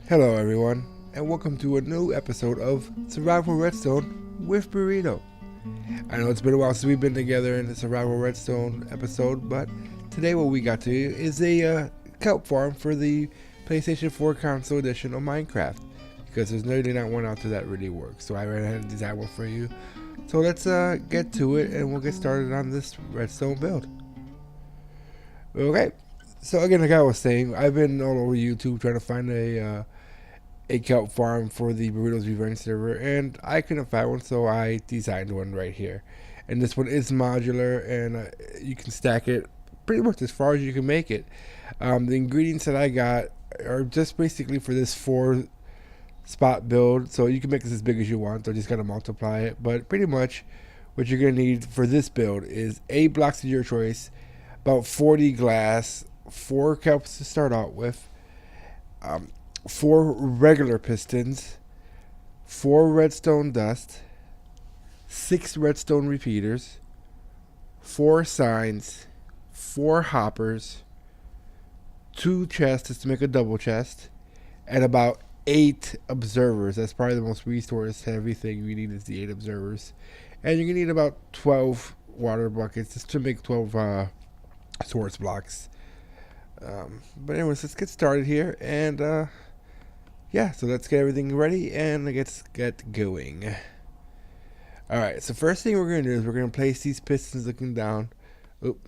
Hello, everyone, and welcome to a new episode of Survival Redstone with Burrito. I know it's been a while since we've been together in the Survival Redstone episode, but today what we got to you is a kelp farm for the PlayStation 4 console edition of Minecraft, because there's really not one out there that really works. So I ran ahead and designed one for you. So let's get to it, and we'll get started on this redstone build. Okay, so again, like I was saying, I've been all over YouTube trying to find a kelp farm for the Burritos Revenge server, and I couldn't find one, so I designed one right here. And this one is modular, and you can stack it pretty much as far as you can make it. The ingredients that I got are just basically for this 4-spot build, so you can make this as big as you want, so just gotta multiply it. But pretty much what you're gonna need for this build is 8 blocks of your choice, about 40 glass, 4 kelps to start out with, 4 regular pistons, 4 redstone dust, 6 redstone repeaters, 4 signs, 4 hoppers, 2 chests to make a double chest, and about 8 observers. That's probably the most resource heavy thing we need is the 8 observers. And you're going to need about 12 water buckets just to make 12 source blocks. But anyways, let's get started here, and yeah, so let's get everything ready and let's get going. Alright, so first thing we're going to do is we're going to place these pistons looking down. Oop.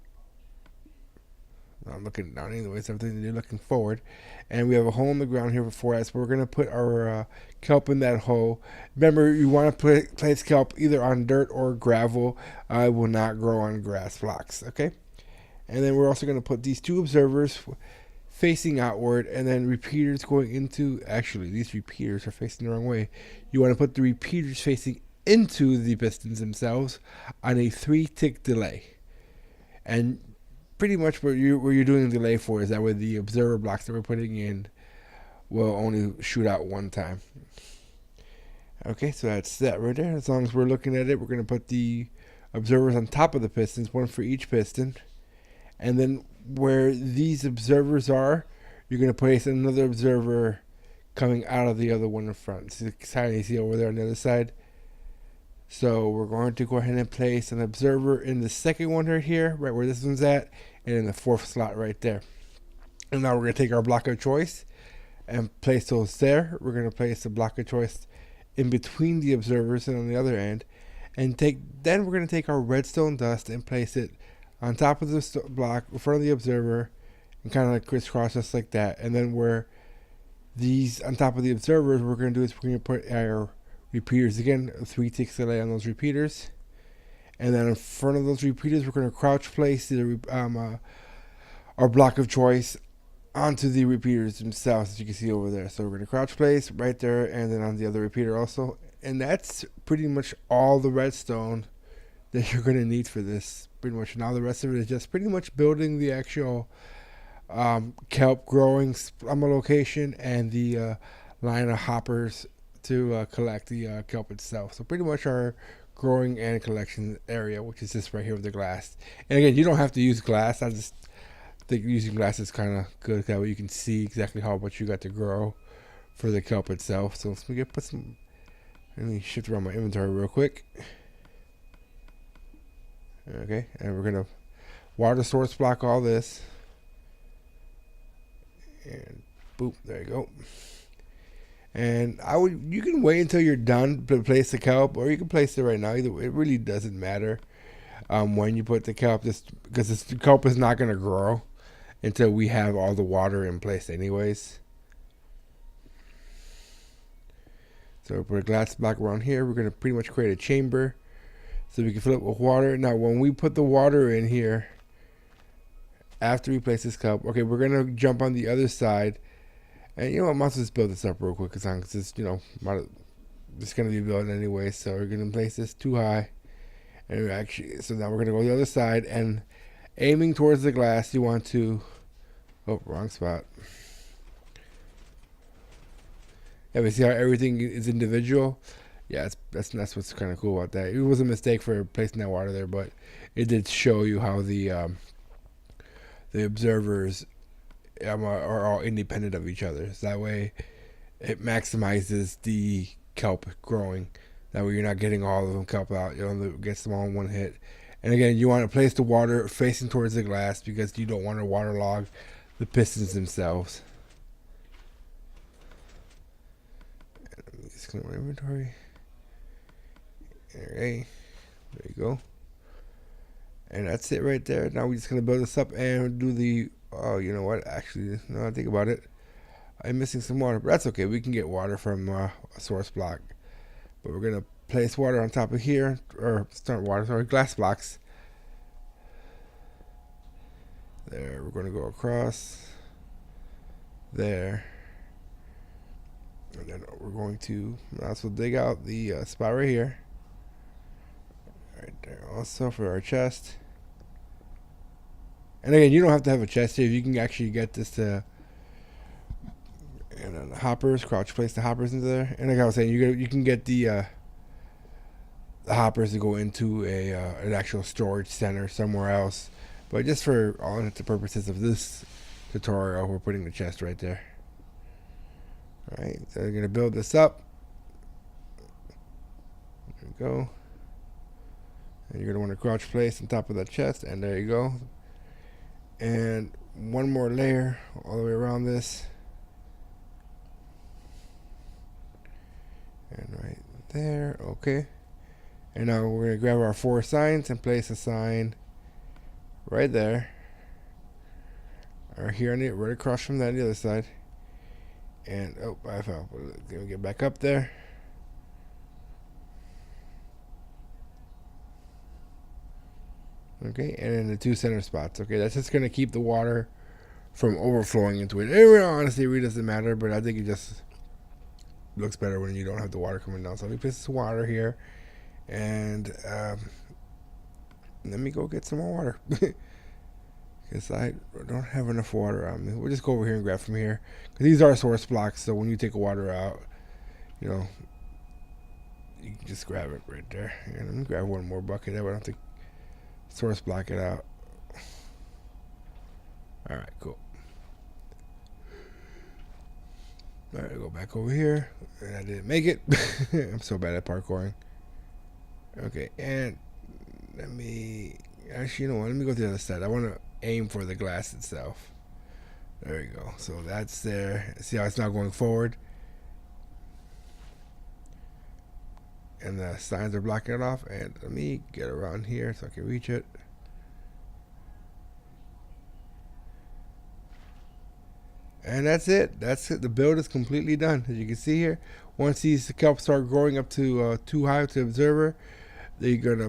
I'm looking down anyways, everything they're looking forward. And we have a hole in the ground here before us. We're going to put our kelp in that hole. Remember, you want to place kelp either on dirt or gravel. It will not grow on grass blocks, okay? And then we're also going to put these 2 observers facing outward, and then repeaters going into, actually these repeaters are facing the wrong way. You want to put the repeaters facing into the pistons themselves on a 3-tick delay. And pretty much what you're doing the delay for is that way the observer blocks that we're putting in will only shoot out one time. Okay, so that's that right there. As long as we're looking at it, we're going to put the observers on top of the pistons, 1 for each piston. And then where these observers are, you're going to place another observer coming out of the other one in front. So you see over there on the other side. So we're going to go ahead and place an observer in the second one right here, right where this one's at, and in the 4th slot right there. And now we're going to take our block of choice and place those there. We're going to place the block of choice in between the observers and on the other end. And then we're going to take our redstone dust and place it on top of the block in front of the observer and kind of like crisscross just like that. And then where these on top of the observers, what we're going to do is we're going to put our repeaters again, 3 ticks delay on those repeaters. And then in front of those repeaters, we're going to crouch place our block of choice onto the repeaters themselves, as you can see over there. So we're going to crouch place right there, and then on the other repeater also. And that's pretty much all the redstone that you're going to need for this. Pretty much now the rest of it is just pretty much building the actual kelp growing location and the line of hoppers to collect the kelp itself. So pretty much our growing and collection area, which is this right here with the glass. And again, you don't have to use glass. I just think using glass is kind of good. That way you can see exactly how much you got to grow for the kelp itself. So let me shift around my inventory real quick. Okay, and we're gonna water source block all this, and boop, there you go. And you can wait until you're done to place the kelp, or you can place it right now. Either way, it really doesn't matter when you put the kelp, just because the kelp is not gonna grow until we have all the water in place, anyways. So we put a glass block around here. We're gonna pretty much create a chamber, so we can fill it with water. Now, when we put the water in here, after we place this kelp, okay, we're going to jump on the other side. And you know what, I might as well just build this up real quick, because it's, it's going to be built anyway. So we're going to place this too high. And so now we're going to go to the other side, and aiming towards the glass, you want to, oh, wrong spot. Yeah, but see how everything is individual? Yeah, that's what's kind of cool about that. It was a mistake for placing that water there, but it did show you how the observers are all independent of each other. So that way it maximizes the kelp growing. That way you're not getting all of them kelp out. You only get them all in one hit. And again, you want to place the water facing towards the glass because you don't want to waterlog the pistons themselves. And just clean my inventory. Okay, there you go. And that's it right there. Now we're just gonna build this up and do the. Oh, you know what? Actually, now I think about it, I'm missing some water, but that's okay. We can get water from a source block. But we're gonna place water on top of here, or start water. Sorry, glass blocks. There, we're gonna go across. There. And then we're going to also dig out the spot right here. Right there also for our chest. And again, you don't have to have a chest here. You can actually get this to, and then the hoppers, crouch place the hoppers into there. And like I was saying, you can get the hoppers to go into an actual storage center somewhere else. But just for all intents and purposes of this tutorial, we're putting the chest right there. Alright, so we're going to build this up. There we go. And you're going to want to crouch place on top of that chest, and there you go. And one more layer all the way around this. And right there, okay. And now we're going to grab our 4 signs and place a sign right there. Or here on it, right across from that on the other side. And, oh, I fell. Let me get back up there. Okay, and then the 2 center spots. Okay, that's just going to keep the water from overflowing into it. And honestly, it really doesn't matter, but I think it just looks better when you don't have the water coming down. So let me place some water here. And let me go get some more water. Because I don't have enough water on me. We'll just go over here and grab from here. Because these are source blocks, so when you take water out, you know, you can just grab it right there. And let me grab one more bucket. That way I don't have to source block it out. Alright, cool. Alright, go back over here. And I didn't make it. I'm so bad at parkouring. Okay, and let me... Actually, you know what? Let me go to the other side. I want to aim for the glass itself. There you go. So that's there. See how it's not going forward? And the signs are blocking it off. And let me get around here so I can reach it. And that's it. That's it. The build is completely done. As you can see here, once these kelp start growing up to too high to the observer,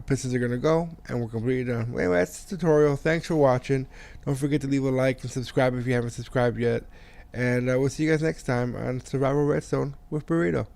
pistons are gonna go, and we're completely done. Anyway, that's the tutorial. Thanks for watching. Don't forget to leave a like and subscribe if you haven't subscribed yet. And we'll see you guys next time on Survival Redstone with Burrito.